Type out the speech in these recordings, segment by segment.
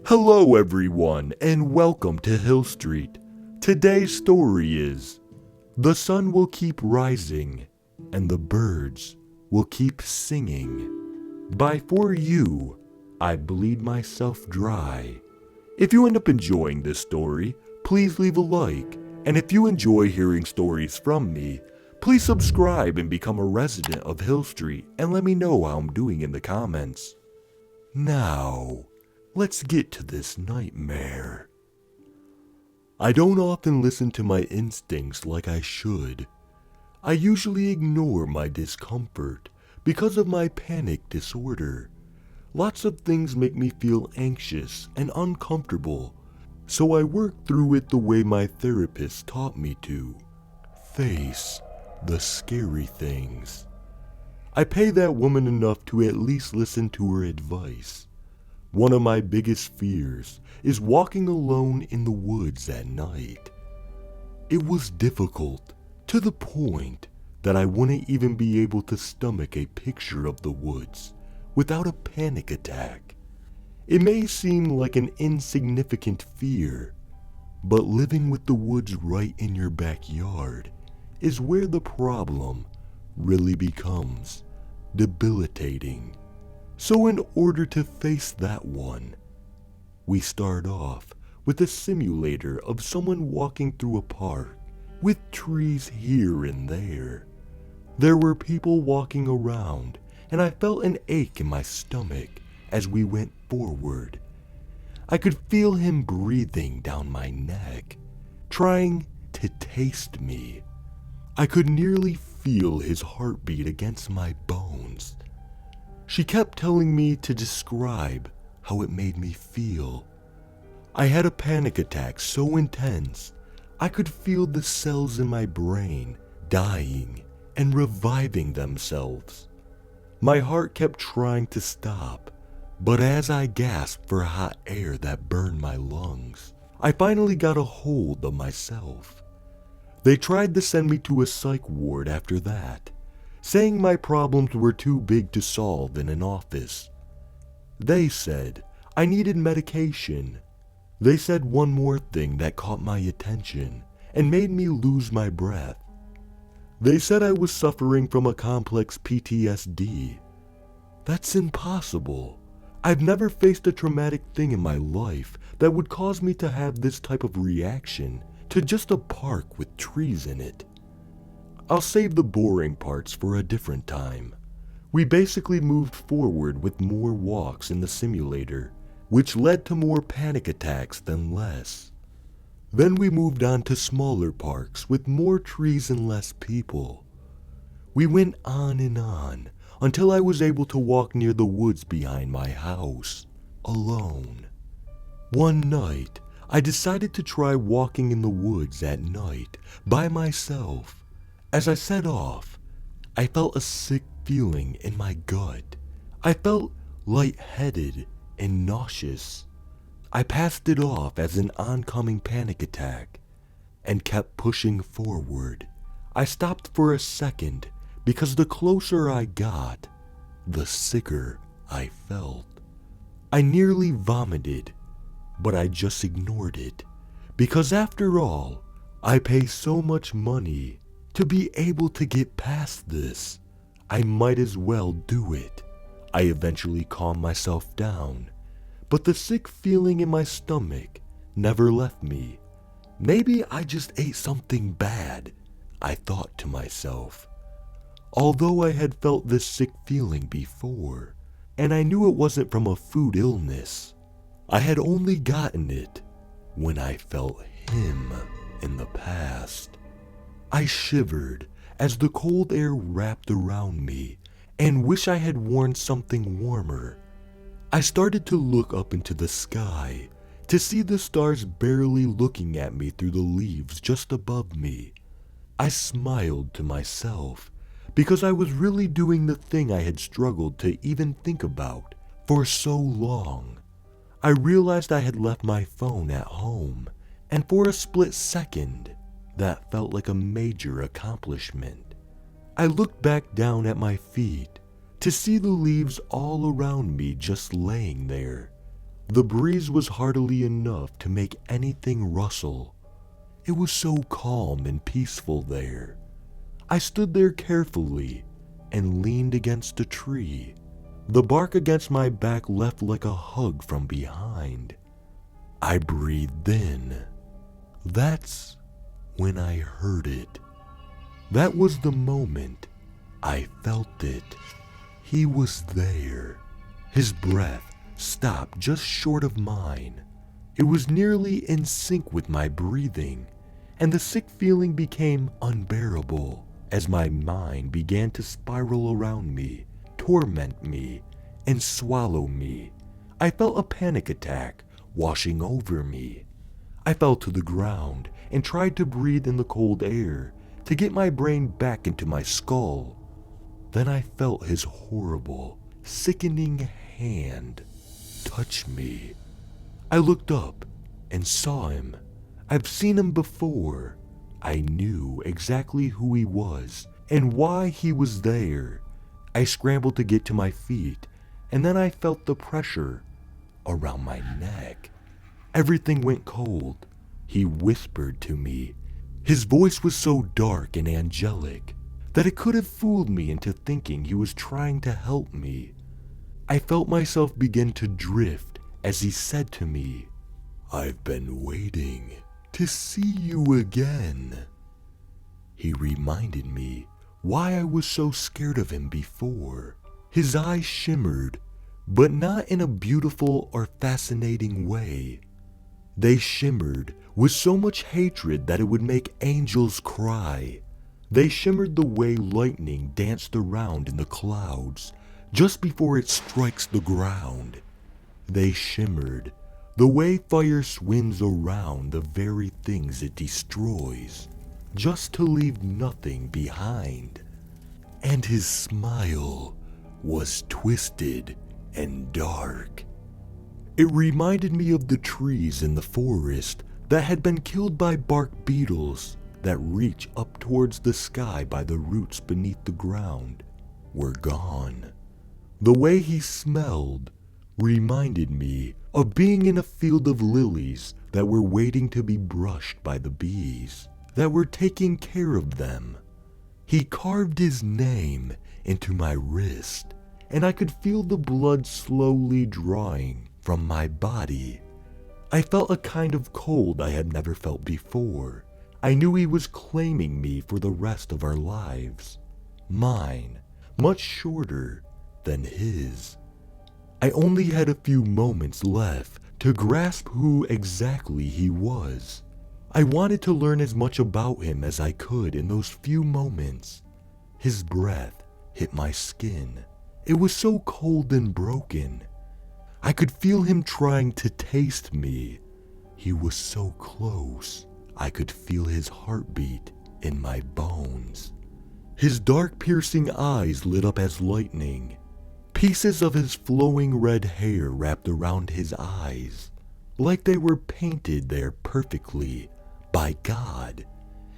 Hello everyone and welcome to Hill Street. Today's story is The Sun Will Keep Rising and the Birds Will Keep Singing by For You, I Bleed Myself Dry. If you end up enjoying this story, please leave a like, and if you enjoy hearing stories from me, please subscribe and become a resident of Hill Street and let me know how I'm doing in the comments. Now, let's get to this nightmare. I don't often listen to my instincts like I should. I usually ignore my discomfort because of my panic disorder. Lots of things make me feel anxious and uncomfortable, so I work through it the way my therapist taught me to. Face the scary things. I pay that woman enough to at least listen to her advice. One of my biggest fears is walking alone in the woods at night. It was difficult, to the point that I wouldn't even be able to stomach a picture of the woods without a panic attack. It may seem like an insignificant fear, but living with the woods right in your backyard is where the problem really becomes debilitating. So in order to face that one, we start off with a simulator of someone walking through a park with trees here and there. There were people walking around, and I felt an ache in my stomach as we went forward. I could feel him breathing down my neck, trying to taste me. I could nearly feel his heartbeat against my bones. She kept telling me to describe how it made me feel. I had a panic attack so intense, I could feel the cells in my brain dying and reviving themselves. My heart kept trying to stop, but as I gasped for hot air that burned my lungs, I finally got a hold of myself. They tried to send me to a psych ward after that, saying my problems were too big to solve in an office. They said I needed medication. They said one more thing that caught my attention and made me lose my breath. They said I was suffering from a complex PTSD. That's impossible. I've never faced a traumatic thing in my life that would cause me to have this type of reaction to just a park with trees in it. I'll save the boring parts for a different time. We basically moved forward with more walks in the simulator, which led to more panic attacks than less. Then we moved on to smaller parks with more trees and less people. We went on and on until I was able to walk near the woods behind my house, alone. One night, I decided to try walking in the woods at night by myself. As I set off, I felt a sick feeling in my gut. I felt lightheaded and nauseous. I passed it off as an oncoming panic attack and kept pushing forward. I stopped for a second because the closer I got, the sicker I felt. I nearly vomited, but I just ignored it because after all, I pay so much money to be able to get past this. I might as well do it. I eventually calmed myself down, but the sick feeling in my stomach never left me. Maybe I just ate something bad, I thought to myself. Although I had felt this sick feeling before, and I knew it wasn't from a food illness, I had only gotten it when I felt him in the past. I shivered as the cold air wrapped around me and wish I had worn something warmer. I started to look up into the sky to see the stars barely looking at me through the leaves just above me. I smiled to myself because I was really doing the thing I had struggled to even think about for so long. I realized I had left my phone at home, and for a split second, that felt like a major accomplishment. I looked back down at my feet to see the leaves all around me just laying there. The breeze was hardly enough to make anything rustle. It was so calm and peaceful there. I stood there carefully and leaned against a tree. The bark against my back left like a hug from behind. I breathed in. That's when I heard it. That was the moment I felt it. He was there. His breath stopped just short of mine. It was nearly in sync with my breathing, and the sick feeling became unbearable as my mind began to spiral around me, torment me, and swallow me. I felt a panic attack washing over me. I fell to the ground and tried to breathe in the cold air to get my brain back into my skull. Then I felt his horrible, sickening hand touch me. I looked up and saw him. I've seen him before. I knew exactly who he was and why he was there. I scrambled to get to my feet, and then I felt the pressure around my neck. Everything went cold. He whispered to me. His voice was so dark and angelic that it could have fooled me into thinking he was trying to help me. I felt myself begin to drift as he said to me, "I've been waiting to see you again." He reminded me why I was so scared of him before. His eyes shimmered, but not in a beautiful or fascinating way. They shimmered with so much hatred that it would make angels cry. They shimmered the way lightning danced around in the clouds just before it strikes the ground. They shimmered the way fire swims around the very things it destroys, just to leave nothing behind. And his smile was twisted and dark. It reminded me of the trees in the forest that had been killed by bark beetles that reach up towards the sky by the roots beneath the ground were gone. The way he smelled reminded me of being in a field of lilies that were waiting to be brushed by the bees that were taking care of them. He carved his name into my wrist, and I could feel the blood slowly drawing from my body. I felt a kind of cold I had never felt before. I knew he was claiming me for the rest of our lives. Mine, much shorter than his. I only had a few moments left to grasp who exactly he was. I wanted to learn as much about him as I could in those few moments. His breath hit my skin. It was so cold and broken. I could feel him trying to taste me. He was so close. I could feel his heartbeat in my bones. His dark, piercing eyes lit up as lightning. Pieces of his flowing red hair wrapped around his eyes, like they were painted there perfectly by God.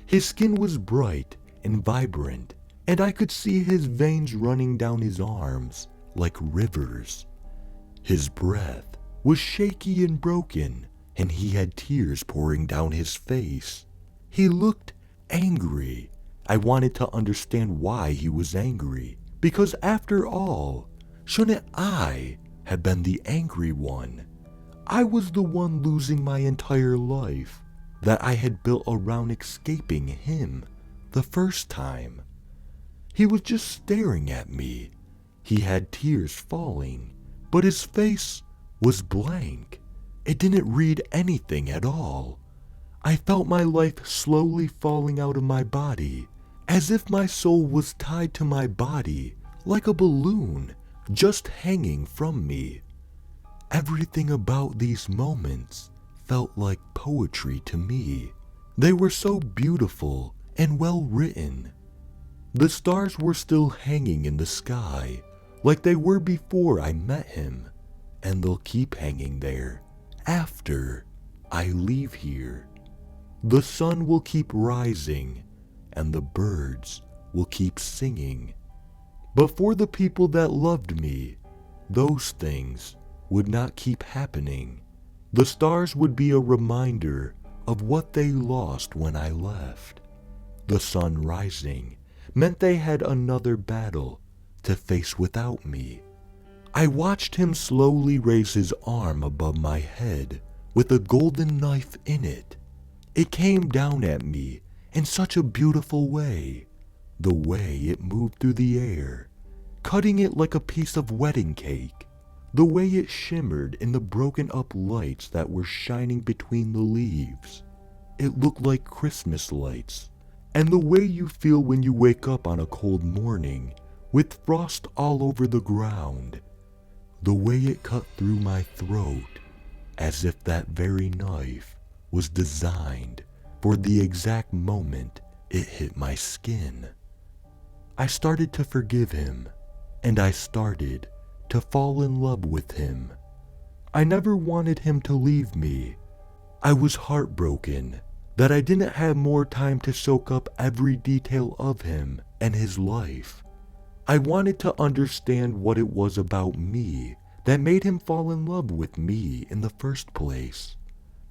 His skin was bright and vibrant, and I could see his veins running down his arms like rivers. His breath was shaky and broken, and he had tears pouring down his face. He looked angry. I wanted to understand why he was angry, because after all, shouldn't I have been the angry one? I was the one losing my entire life that I had built around escaping him the first time. He was just staring at me. He had tears falling, but his face was blank. It didn't read anything at all. I felt my life slowly falling out of my body, as if my soul was tied to my body like a balloon just hanging from me. Everything about these moments felt like poetry to me. They were so beautiful and well written. The stars were still hanging in the sky like they were before I met him, and they'll keep hanging there after I leave here. The sun will keep rising, and the birds will keep singing. But for the people that loved me, those things would not keep happening. The stars would be a reminder of what they lost when I left. The sun rising meant they had another battle to face without me. I watched him slowly raise his arm above my head with a golden knife in it. It came down at me in such a beautiful way. The way it moved through the air, cutting it like a piece of wedding cake. The way it shimmered in the broken up lights that were shining between the leaves. It looked like Christmas lights. And the way you feel when you wake up on a cold morning with frost all over the ground. The way it cut through my throat, as if that very knife was designed for the exact moment it hit my skin. I started to forgive him, and I started to fall in love with him. I never wanted him to leave me. I was heartbroken that I didn't have more time to soak up every detail of him and his life. I wanted to understand what it was about me that made him fall in love with me in the first place.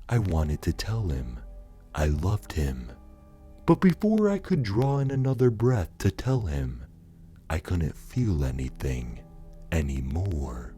I wanted to tell him I loved him. But before I could draw in another breath to tell him, I couldn't feel anything anymore.